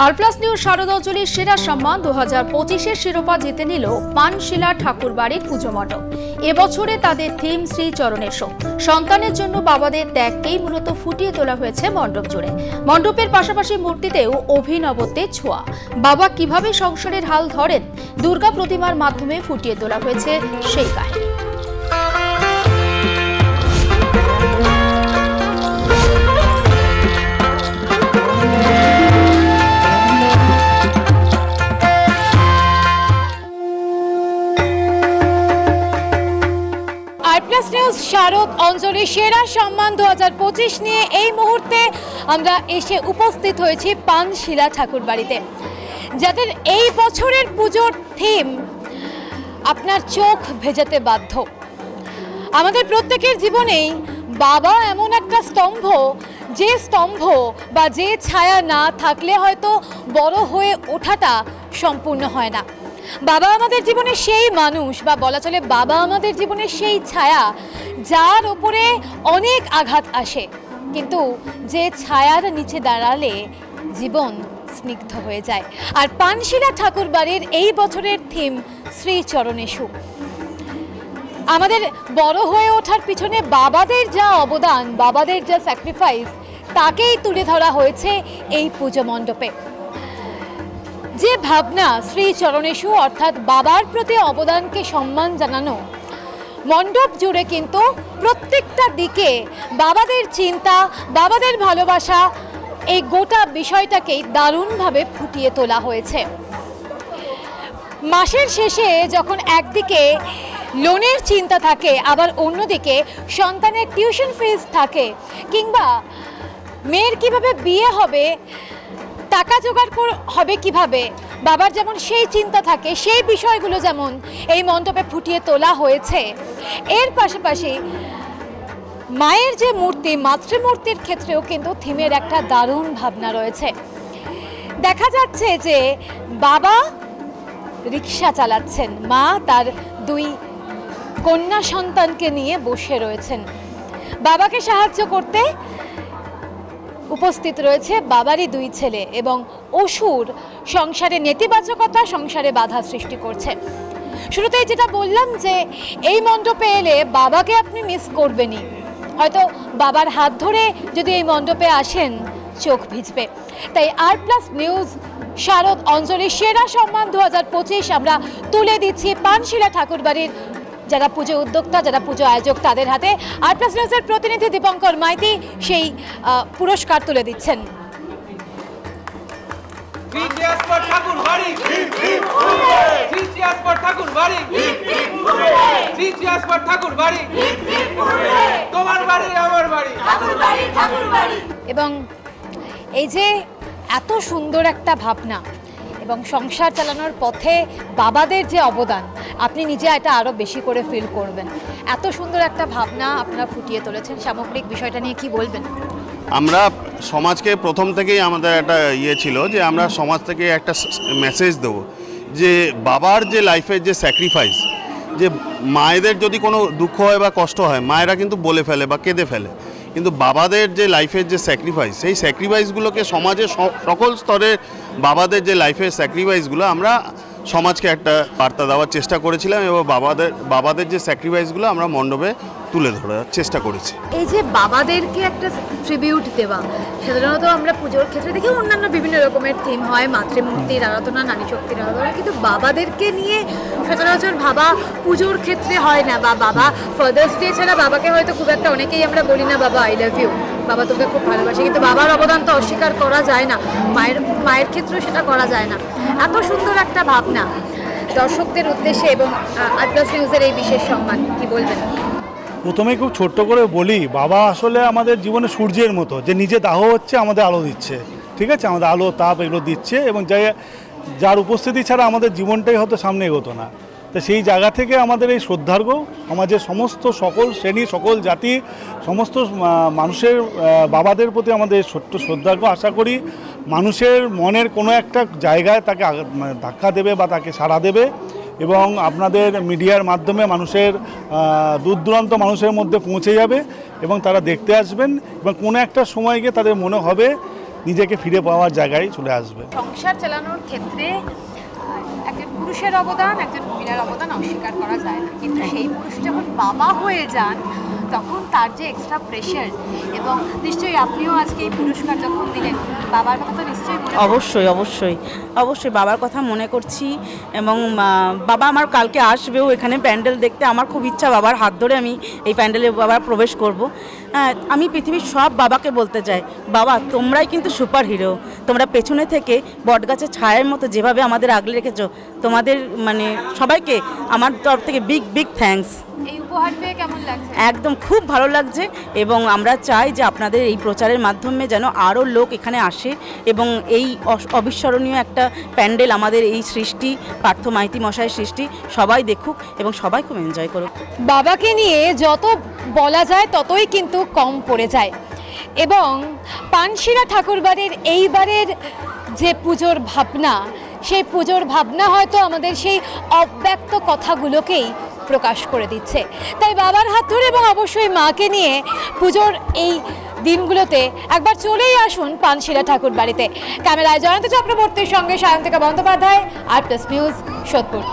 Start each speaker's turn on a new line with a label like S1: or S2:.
S1: আরপ্লাস news শারদাঞ্জলির সেরা সম্মান 2025-এর শিরোপা জিতে নিল পানশিলা ঠাকুরবাড়ির পুজো মণ্ডপ। এবছরে তাদের থিম শ্রী চরণেশ্বর। সন্তানের জন্য বাবাদের ত্যাগকেই মূলত ফুটিয়ে তোলা হয়েছে মণ্ডপ জুড়ে। মণ্ডপের পাশাপাশি মূর্তিতেও অভিনবত্বের ছোঁয়া। বাবা কিভাবে সংসারের হাল ধরেন দুর্গা প্রতিমার মাধ্যমে ফুটিয়ে তোলা হয়েছে সেই কাহিনী।
S2: আরপ্লাস নিউজ শারদ অঞ্জলি সেরা সম্মান 2025 নিয়ে এই মুহূর্তে আমরা এসে উপস্থিত হয়েছি পানশিলা ঠাকুরবাড়িতে, যাদের এই বছরের পুজোর থিম আপনার চোখ ভেজাতে বাধ্য। আমাদের প্রত্যেকের জীবনেই বাবা এমন একটা স্তম্ভ, যে স্তম্ভ বা যে ছায়া না থাকলে হয়তো বড় হয়ে ওঠাটা সম্পূর্ণ হয় না। বাবা আমাদের জীবনে সেই মানুষ, বা বলা চলে বাবা আমাদের জীবনে সেই ছায়া যার উপরে অনেক আঘাত আসে, কিন্তু যে ছায়ার নিচে দাঁড়ালে জীবন স্নিগ্ধ হয়ে যায়। আর পানশিলা ঠাকুরবাড়ির এই বছরের থিম শ্রী চরণেষু। আমাদের বড় হয়ে ওঠার পিছনে বাবাদের যা অবদান, বাবাদের যা স্যাক্রিফাইস, তাকেই তুলে ধরা হয়েছে এই পুজো মণ্ডপে। যে ভাবনা শ্রী চরণেষু অর্থাৎ বাবার প্রতি অবদানকে সম্মান জানানো, মণ্ডপ জুড়ে কিন্তু প্রত্যেকটা দিকে বাবাদের চিন্তা, বাবাদের ভালোবাসা, এই গোটা বিষয়টাকেই দারুণভাবে ফুটিয়ে তোলা হয়েছে। মাসের শেষে যখন একদিকে লোনের চিন্তা থাকে, আবার অন্যদিকে সন্তানের টিউশন ফিস থাকে, কিংবা মেয়ের কিভাবে বিয়ে হবে, টাকা জোগাড় হবে কিভাবে, বাবার যেমন সেই চিন্তা থাকে, সেই বিষয়গুলো যেমন এই মণ্ডপে ফুটিয়ে তোলা হয়েছে। এর পাশাপাশি মায়ের যে মূর্তি, মাতৃমূর্তির ক্ষেত্রেও কিন্তু থিমের একটা দারুণ ভাবনা রয়েছে। দেখা যাচ্ছে যে বাবা রিক্সা চালাচ্ছেন, মা তার দুই কন্যা সন্তানকে নিয়ে বসে রয়েছেন। বাবাকে সাহায্য করতে উপস্থিত রয়েছে বাবারই দুই ছেলে, এবং অসুর সংসারে নেতিবাচকতা, সংসারে বাধা সৃষ্টি করছে। শুরুতেই যেটা বললাম যে এই মণ্ডপে এলে বাবাকে আপনি মিস করবেনই। হয়তো বাবার হাত ধরে যদি এই মণ্ডপে আসেন, চোখ ভিজবে। তাই আরপ্লাস নিউজ শারদ অঞ্জলি সেরা সম্মান 2025 আমরা তুলে দিচ্ছি পানশিলা ঠাকুরবাড়ির যারা পুজো উদ্যোক্তা, যারা পুজো আয়োজক, তাদের হাতে। আরপ্লাস নিউজের প্রতিনিধি দীপঙ্কর মাইতি সেই পুরস্কার তুলে দিচ্ছেন। এবং এই যে এত সুন্দর একটা ভাবনা এবং সংসার চালানোর পথে বাবাদের যে অবদান, আপনি নিজে এটা আরও বেশি করে ফিল করবেন। এত সুন্দর একটা ভাবনা আপনারা ফুটিয়ে তুলেছেন। সামগ্রিক বিষয়টা নিয়ে কি বলবেন?
S3: আমরা সমাজকে প্রথম থেকেই আমাদের একটা ছিল যে আমরা সমাজ থেকে একটা মেসেজ দেবো যে বাবার যে লাইফের যে স্যাক্রিফাইস, যে মায়েদের যদি কোনো দুঃখ হয় বা কষ্ট হয়, মায়েরা কিন্তু বলে ফেলে বা কেঁদে ফেলে, কিন্তু বাবাদের যে লাইফের যে স্যাক্রিফাইস, সেই স্যাক্রিফাইসগুলোকে সমাজের সকল স্তরের বাবাদের যে লাইফের স্যাক্রিফাইসগুলো আমরা সমাজকে একটা বার্তা দেওয়ার চেষ্টা করেছিলাম, এবং বাবাদের যে স্যাক্রিফাইসগুলো আমরা মণ্ডপে তুলে ধরার চেষ্টা করেছি।
S2: এই যে বাবাদেরকে একটা ট্রিবিউট দেওয়া, সাধারণত আমরা পুজোর ক্ষেত্রে দেখি অন্যান্য বিভিন্ন রকমের থিম হয়, মাতৃমূর্তির আরাধনা, নারী শক্তির আরাধনা, কিন্তু বাবাদেরকে নিয়ে সচরাচর ভাবা পুজোর ক্ষেত্রে হয় না। বা বাবা ফাদার্স ডে ছাড়া বাবাকে হয়তো খুব একটা অনেকেই আমরা বলি না বাবা আই লাভ ইউ, বাবা তোকে খুব ভালোবাসে, কিন্তু বাবার অবদান তো অস্বীকার করা যায় না। মায়ের ক্ষেত্রেও সেটা করা যায় না। এত সুন্দর একটা ভাবনা দর্শকদের উদ্দেশ্যে এবং আরপ্লাস নিউজের এই বিশেষ সম্মান, কি বলবেন?
S4: প্রথমে খুব ছোট্ট করে বলি, বাবা আসলে আমাদের জীবনে সূর্যের মতো, যে নিজে দাহ হচ্ছে, আমাদের আলো দিচ্ছে। ঠিক আছে, আমাদের আলো তাপ এগুলো দিচ্ছে, এবং যার উপস্থিতি ছাড়া আমাদের জীবনটাই হয়তো সামনে এগোতো না। তো সেই জায়গা থেকে আমাদের এই শ্রদ্ধার্ঘ সমাজের সমস্ত সকল শ্রেণী, সকল জাতি, সমস্ত মানুষের বাবাদের প্রতি আমাদের ছোট্ট শ্রদ্ধার্ঘ। আশা করি মানুষের মনের কোনো একটা জায়গায় তাকে ধাক্কা দেবে বা তাকে সাড়া দেবে, এবং আপনাদের মিডিয়ার মাধ্যমে মানুষের দূর দূরান্ত মানুষের মধ্যে পৌঁছে যাবে, এবং তারা দেখতে আসবেন, এবং কোনো একটা সময় গিয়ে তাদের মনে হবে নিজেকে ফিরে পাওয়ার জায়গায় চলে আসবে।
S2: সংসার চালানোর ক্ষেত্রে একজন পুরুষের অবদান, একজন মহিলার অবদান অস্বীকার করা যায় না, কিন্তু সেই পুরুষ যখন বাবা হয়ে যান তখন তার যে এক্সট্রা প্রেশার, এবং নিশ্চয়ই আপনিও আজকে এই পুরস্কার যখন দিলেন বাবার কথা তো নিশ্চয়ই মনে
S5: অবশ্যই অবশ্যই অবশ্যই বাবার কথা মনে করছি। এবং বাবা আমার কালকে আসবেও এখানে প্যান্ডেল দেখতে। আমার খুব ইচ্ছা বাবার হাত ধরে আমি এই প্যান্ডেলে বাবার প্রবেশ করব। আমি পৃথিবীর সব বাবাকে বলতে চাই, বাবা তোমরাই কিন্তু সুপার হিরো। তোমরা পেছনে থেকে বটগাছের ছায়ার মতো যেভাবে আমাদের আগলে রেখেছো, তোমাদের মানে সবাইকে আমার তরফ থেকে বিগ বিগ থ্যাঙ্কস।
S2: এই উপহার পেয়ে কেমন লাগছে?
S5: একদম খুব ভালো লাগছে, এবং আমরা চাই যে আপনাদের এই প্রচারের মাধ্যমে যেন আরও লোক এখানে আসে এবং এই অবিস্মরণীয় একটা প্যান্ডেল, আমাদের এই সৃষ্টি, পার্থ মাইতি মশাইয়ের সৃষ্টি সবাই দেখুক এবং সবাই খুব এনজয় করুক।
S2: বাবাকে নিয়ে যত বলা যায় ততই কিন্তু কম পড়ে যায়, এবং পানশিলা ঠাকুরবাড়ির এইবারের যে পুজোর ভাবনা, সেই পুজোর ভাবনা হয়তো আমাদের সেই অব্যক্ত কথাগুলোকেই প্রকাশ করে দিচ্ছে। তাই বাবার হাত ধরে এবং অবশ্যই মাকে নিয়ে পুজোর এই দিনগুলোতে একবার চলেই আসুন পানশিলা ঠাকুরবাড়িতে। ক্যামেরায় জয়ন্ত চক্রবর্তীর সঙ্গে সায়ন্তিকা বন্দ্যোপাধ্যায়, আর প্লাস নিউজ, সোদপুর।